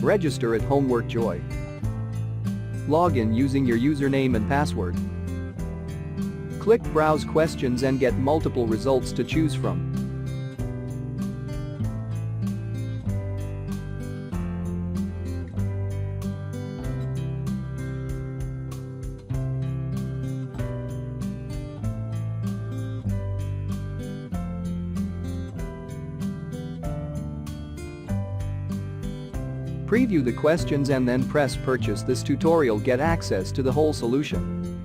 Register at Homework Joy. Log in using your username and password. Click Browse Questions and get multiple results to choose from. Preview the questions and then press Purchase. This tutorial get access to the whole solution.